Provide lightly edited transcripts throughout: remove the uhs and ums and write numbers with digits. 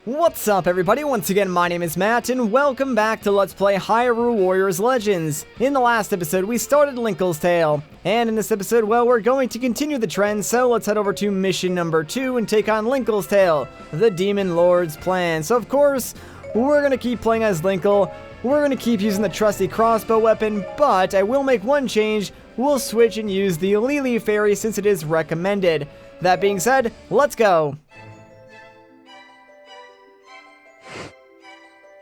What's up everybody, once again my name is Matt and welcome back to Let's Play Hyrule Warriors Legends. In the last episode we started Linkle's Tale, and in this episode, well, we're going to continue the trend, so let's head over to mission number 2 and take on Linkle's Tale, the Demon Lord's plan. So of course, we're going to keep playing as Linkle, we're going to keep using the trusty crossbow weapon, but I will make one change, we'll switch and use the Lily Fairy since it is recommended. That being said, let's go!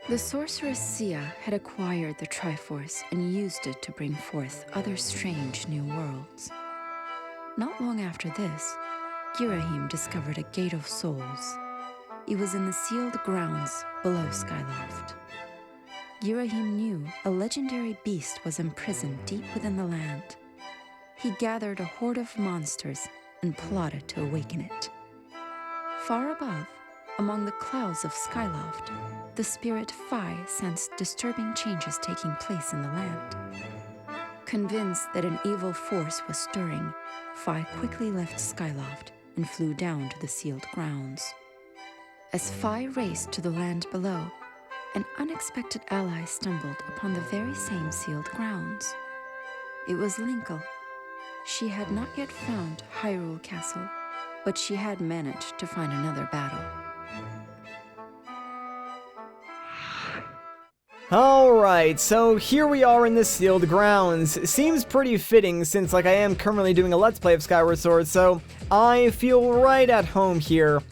The sorceress Sia had acquired the Triforce and used it to bring forth other strange new worlds. Not long after this, Girahim discovered a Gate of Souls. It was in the sealed grounds below Skyloft. Girahim knew a legendary beast was imprisoned deep within the land. He gathered a horde of monsters and plotted to awaken it. Far above, among the clouds of Skyloft, the spirit Phi sensed disturbing changes taking place in the land. Convinced that an evil force was stirring, Phi quickly left Skyloft and flew down to the sealed grounds. As Phi raced to the land below, an unexpected ally stumbled upon the very same sealed grounds. It was Linkle. She had not yet found Hyrule Castle, but she had managed to find another battle. Alright, so here we are in the sealed grounds. Seems pretty fitting since I am currently doing a Let's Play of Skyward Sword, so I feel right at home here.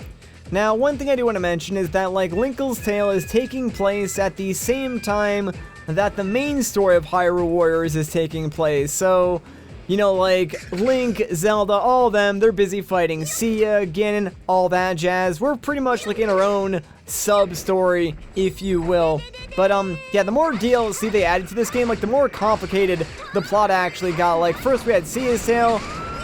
Now, one thing I do want to mention is that Linkle's Tale is taking place at the same time that the main story of Hyrule Warriors is taking place, so you know, Link, Zelda, all of them, they're busy fighting Sia, Ganon, all that jazz. We're pretty much in our own sub-story, if you will. But, yeah, the more DLC they added to this game, the more complicated the plot actually got. First we had Sia's Tale,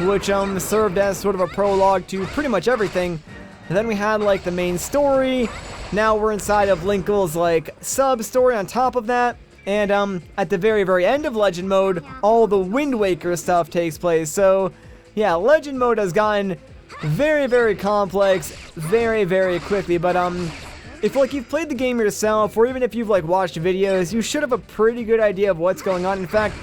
which, served as sort of a prologue to pretty much everything. And then we had, the main story. Now we're inside of Linkle's, sub-story on top of that. And, at the very, very end of Legend Mode, all the Wind Waker stuff takes place. So, yeah, Legend Mode has gotten very, very complex very, very quickly. But, if, you've played the game yourself, or even if you've, watched videos, you should have a pretty good idea of what's going on. In fact,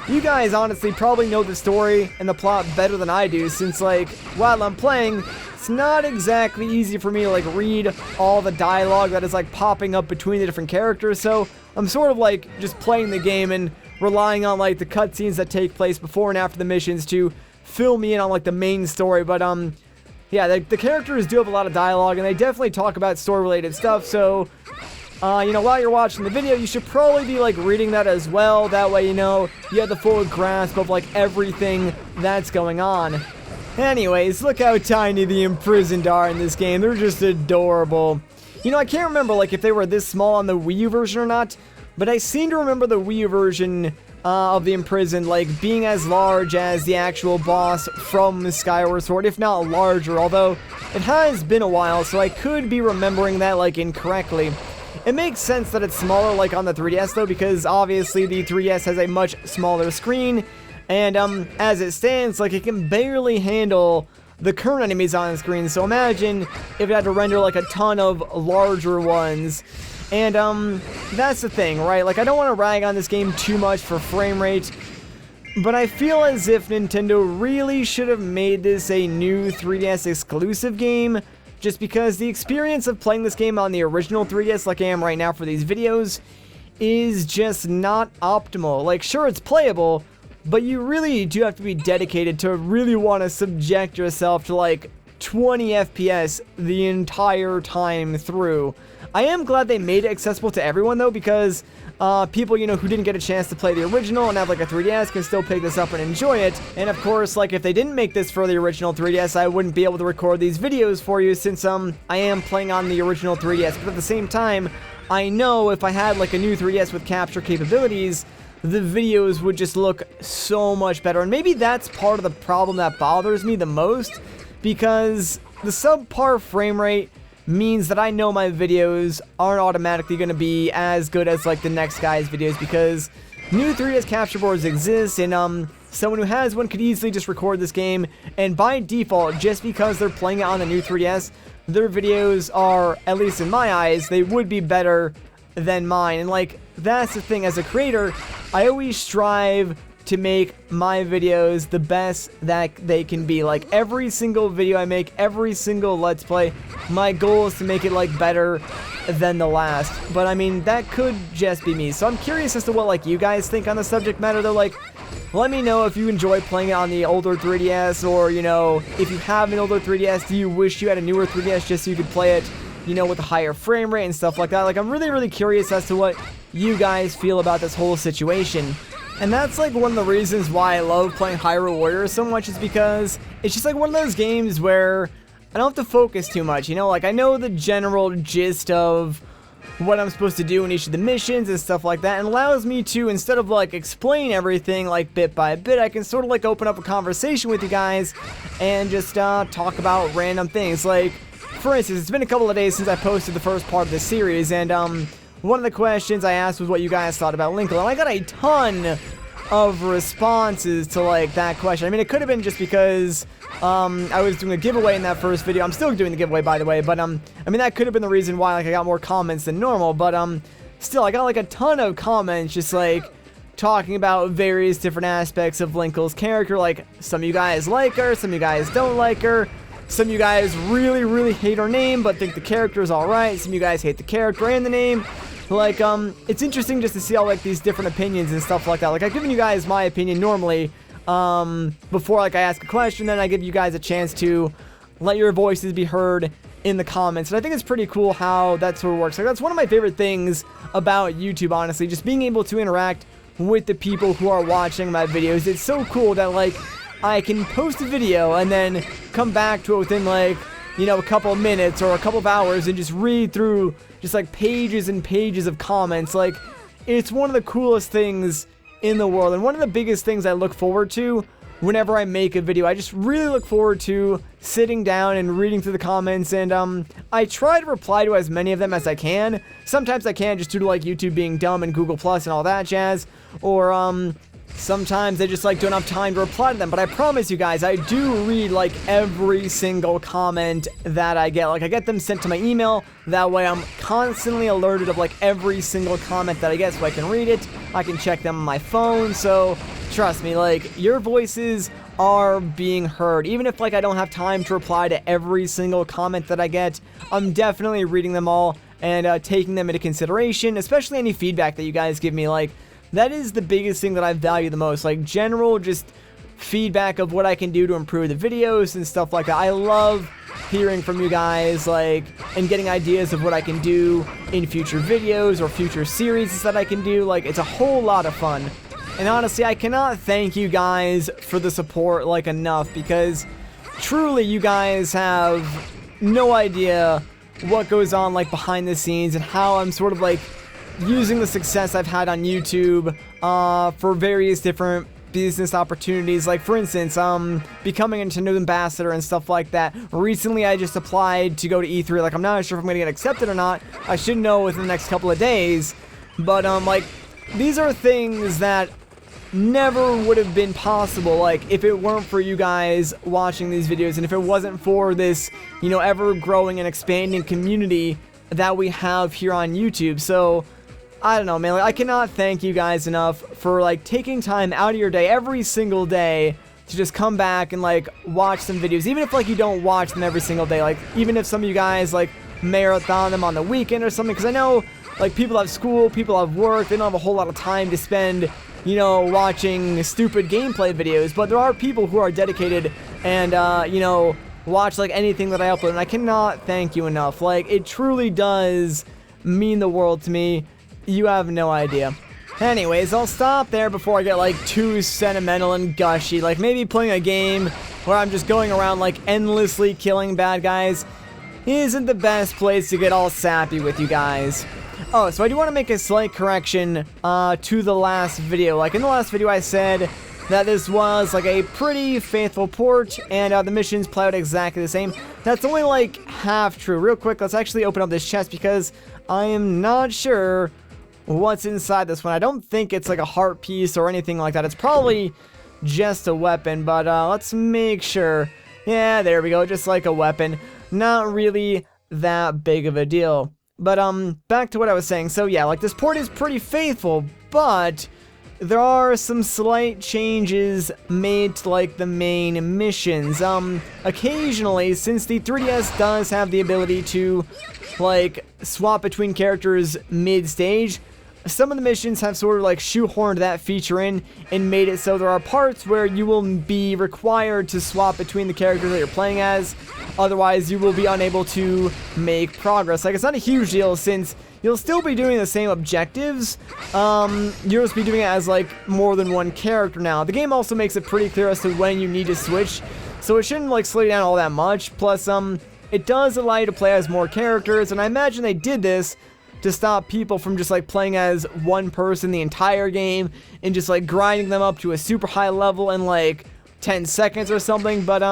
you guys honestly probably know the story and the plot better than I do, since, while I'm playing, it's not exactly easy for me to, read all the dialogue that is, popping up between the different characters. So, I'm sort of just playing the game and relying on the cutscenes that take place before and after the missions to fill me in on the main story. But yeah, the characters do have a lot of dialogue and they definitely talk about story related stuff. So you know, while you're watching the video, you should probably be reading that as well. That way, you know, you have the full grasp of everything that's going on. Anyways, look how tiny the imprisoned are in this game. They're just adorable. You know, I can't remember, if they were this small on the Wii U version or not, but I seem to remember the Wii U version of the imprisoned, being as large as the actual boss from Skyward Sword, if not larger, although it has been a while, so I could be remembering that, incorrectly. It makes sense that it's smaller, on the 3DS, though, because obviously the 3DS has a much smaller screen, and, as it stands, it can barely handle the current enemies on the screen, so imagine if it had to render a ton of larger ones. And that's the thing, right? I don't want to rag on this game too much for frame rate, but I feel as if Nintendo really should have made this a new 3DS exclusive game, just because the experience of playing this game on the original 3DS like I am right now for these videos is just not optimal. Sure, it's playable, but you really do have to be dedicated to really want to subject yourself to 20 FPS the entire time through. I am glad they made it accessible to everyone though, because people, you know, who didn't get a chance to play the original and have a 3DS can still pick this up and enjoy it. And of course, if they didn't make this for the original 3DS, I wouldn't be able to record these videos for you since I am playing on the original 3DS. But at the same time, I know if I had a new 3DS with capture capabilities, the videos would just look so much better. And maybe that's part of the problem that bothers me the most, because the subpar frame rate means that I know my videos aren't automatically going to be as good as the next guy's videos, because new 3DS capture boards exist, and someone who has one could easily just record this game, and by default, just because they're playing it on the new 3DS, their videos are, at least in my eyes, they would be better than mine. And like, that's the thing, as a creator, I always strive to make my videos the best that they can be. Like, every single video I make, every single Let's Play, my goal is to make it like better than the last. But I mean, that could just be me. So I'm curious as to what like you guys think on the subject matter though. Like, let me know if you enjoy playing it on the older 3DS, or, you know, if you have an older 3DS, do you wish you had a newer 3DS just so you could play it, you know, with a higher frame rate and stuff like that. Like, I'm really curious as to what you guys feel about this whole situation. And that's like one of the reasons why I love playing Hyrule Warriors so much, is because it's just like one of those games where I don't have to focus too much, you know? Like, I know the general gist of what I'm supposed to do in each of the missions and stuff like that, and allows me to, instead of like explain everything like bit by bit, I can sort of like open up a conversation with you guys and just talk about random things. Like, for instance, it's been a couple of days since I posted the first part of this series, and one of the questions I asked was what you guys thought about Linkle, and I got a ton of responses to like that question. I mean, it could have been just because I was doing a giveaway in that first video. I'm still doing the giveaway, by the way, but I mean, that could have been the reason why like I got more comments than normal. But still, I got like a ton of comments just like talking about various different aspects of Linkle's character. Like, some of you guys like her, some of you guys don't like her, some of you guys really hate her name but think the character is alright, some of you guys hate the character and the name. Like, it's interesting just to see all like these different opinions and stuff like that. Like, I've given you guys my opinion normally before like I ask a question, then I give you guys a chance to let your voices be heard in the comments. And I think it's pretty cool how that sort of works. Like, that's one of my favorite things about YouTube, honestly, just being able to interact with the people who are watching my videos. It's so cool that like I can post a video and then come back to it within like, you know, a couple of minutes or a couple of hours and just read through just like pages and pages of comments. Like, it's one of the coolest things in the world, and one of the biggest things I look forward to whenever I make a video. I just really look forward to sitting down and reading through the comments, and I try to reply to as many of them as I can. Sometimes I can't, just due to like YouTube being dumb and Google Plus and all that jazz, or sometimes I just like don't have time to reply to them. But I promise you guys, I do read like every single comment that I get. Like, I get them sent to my email. That way I'm constantly alerted of like every single comment that I get, so I can read it. I can check them on my phone. So trust me, like, your voices are being heard. Even if like I don't have time to reply to every single comment that I get, I'm definitely reading them all and taking them into consideration, especially any feedback that you guys give me. Like, that is the biggest thing that I value the most, like general just feedback of what I can do to improve the videos and stuff like that. I love hearing from you guys, like, and getting ideas of what I can do in future videos or future series that I can do. Like, it's a whole lot of fun. And honestly, I cannot thank you guys for the support like enough, because truly you guys have no idea what goes on like behind the scenes and how I'm sort of like using the success I've had on YouTube for various different business opportunities. Like, for instance, becoming a Nintendo ambassador and stuff like that. Recently I just applied to go to E3. Like, I'm not sure if I'm gonna get accepted or not. I should know within the next couple of days. But like, these are things that never would have been possible, like, if it weren't for you guys watching these videos, and if it wasn't for this, you know, ever growing and expanding community that we have here on YouTube. So I don't know, man, like, I cannot thank you guys enough for like taking time out of your day every single day to just come back and like watch some videos, even if like you don't watch them every single day. Like, even if some of you guys like marathon them on the weekend or something, because I know like people have school, people have work, they don't have a whole lot of time to spend, you know, watching stupid gameplay videos. But there are people who are dedicated and you know, watch like anything that I upload, and I cannot thank you enough. Like, it truly does mean the world to me. You have no idea. Anyways, I'll stop there before I get like too sentimental and gushy. Like, maybe playing a game where I'm just going around like endlessly killing bad guys isn't the best place to get all sappy with you guys. Oh, so I do want to make a slight correction to the last video. Like, in the last video I said that this was like a pretty faithful port, and the missions play out exactly the same. That's only like half true. Real quick, let's actually open up this chest, because I am not sure what's inside this one. I don't think it's like a heart piece or anything like that. It's probably just a weapon, but let's make sure. Yeah, there we go, just like a weapon. not really that big of a deal. But, back to what I was saying. So, yeah, like, this port is pretty faithful, but there are some slight changes made to, like, the main missions. Occasionally, since the 3DS does have the ability to, like, swap between characters mid-stage, some of the missions have sort of, like, shoehorned that feature in and made it so there are parts where you will be required to swap between the characters that you're playing as. Otherwise, you will be unable to make progress. Like, it's not a huge deal since you'll still be doing the same objectives. You'll just be doing it as, like, more than one character now. The game also makes it pretty clear as to when you need to switch, so it shouldn't, like, slow you down all that much. Plus, it does allow you to play as more characters, and I imagine they did this to stop people from just, like, playing as one person the entire game and just, like, grinding them up to a super high level in, like, 10 seconds or something. But,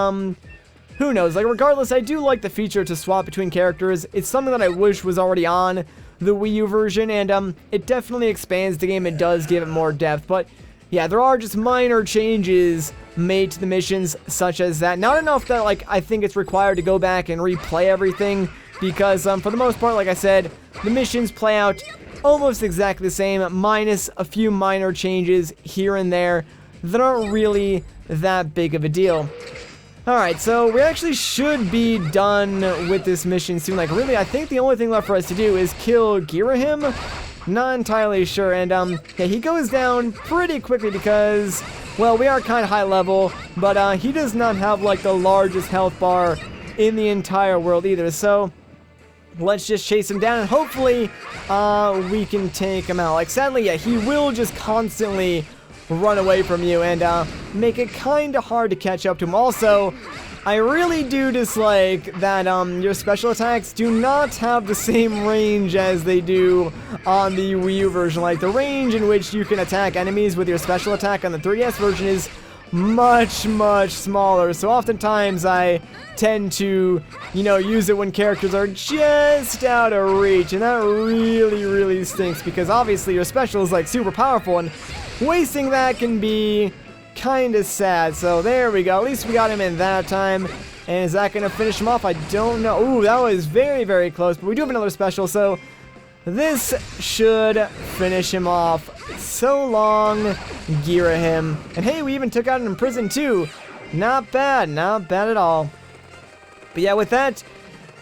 who knows? Like, regardless, I do like the feature to swap between characters. It's something that I wish was already on the Wii U version, and, it definitely expands the game and does give it more depth. But, yeah, there are just minor changes made to the missions, such as that. Not enough that, like, I think it's required to go back and replay everything, because, for the most part, like I said, the missions play out almost exactly the same, minus a few minor changes here and there that aren't really that big of a deal. Alright, so we actually should be done with this mission soon. Like, really, I think the only thing left for us to do is kill Girahim. Not entirely sure, and, yeah, he goes down pretty quickly because, well, we are kind of high level, but, he does not have, like, the largest health bar in the entire world either, so let's just chase him down, and hopefully, we can take him out. Like, sadly, yeah, he will just constantly run away from you and make it kind of hard to catch up to him. Also, I really do dislike that your special attacks do not have the same range as they do on the Wii U version. Like, the range in which you can attack enemies with your special attack on the 3DS version is much, much smaller. So oftentimes I tend to, you know, use it when characters are just out of reach, and that really, really stinks because obviously your special is, like, super powerful, and wasting that can be kind of sad. So there we go. At least we got him in that time. And is that going to finish him off? I don't know. Ooh, that was very, very close. But we do have another special, so this should finish him off. So long, Girahim. And hey, we even took out an imprisoned too. Not bad. Not bad at all. But yeah, with that,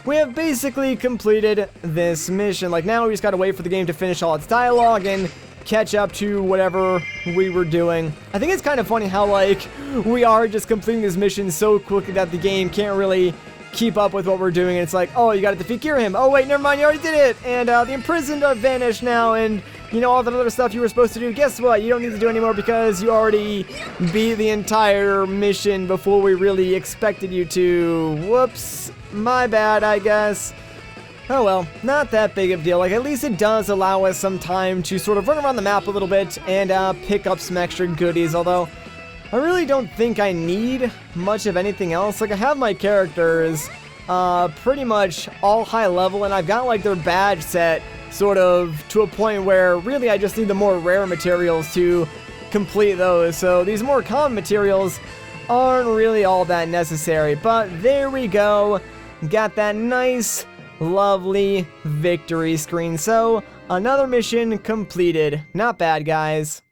we have basically completed this mission. Like, now we just got to wait for the game to finish all its dialogue and catch up to whatever we were doing. I think it's kind of funny how, like, we are just completing this mission so quickly that the game can't really keep up with what we're doing. And it's like, oh, you gotta defeat Girahim. Oh, wait, never mind, you already did it. And the imprisoned are vanished now, and, you know, all that other stuff you were supposed to do. Guess what? You don't need to do anymore because you already beat the entire mission before we really expected you to. Whoops. My bad, I guess. Oh well, not that big of a deal. Like, at least it does allow us some time to sort of run around the map a little bit and pick up some extra goodies, although I really don't think I need much of anything else. Like, I have my characters pretty much all high level, and I've got, like, their badge set sort of to a point where really I just need the more rare materials to complete those. So these more common materials aren't really all that necessary, but there we go. Got that nice, lovely victory screen. So, another mission completed. Not bad, guys.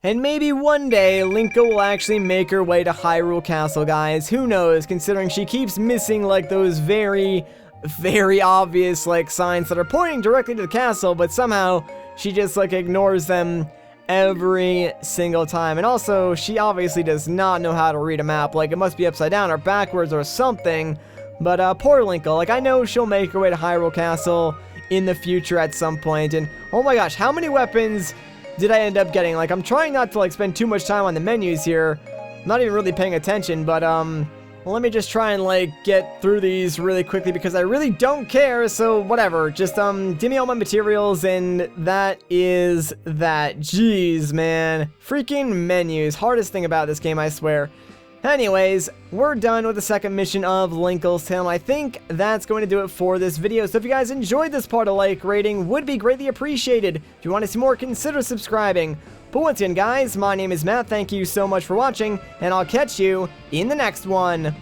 And maybe one day, Linkle will actually make her way to Hyrule Castle, guys. Who knows, considering she keeps missing, like, those very, very obvious, like, signs that are pointing directly to the castle, but somehow she just, like, ignores them every single time. And also, she obviously does not know how to read a map. Like, it must be upside down or backwards or something. But, poor Linkle. Like, I know she'll make her way to Hyrule Castle in the future at some point. And, oh my gosh, how many weapons did I end up getting? Like, I'm trying not to, like, spend too much time on the menus here. I'm not even really paying attention, but, let me just try and, like, get through these really quickly because I really don't care, so whatever. Just, give me all my materials, and that is that. Jeez, man. Freaking menus. Hardest thing about this game, I swear. Anyways, we're done with the second mission of Linkle's Tale. I think that's going to do it for this video. So if you guys enjoyed this part, a like rating would be greatly appreciated. If you want to see more, consider subscribing. But once again, guys, my name is Matt. Thank you so much for watching, and I'll catch you in the next one.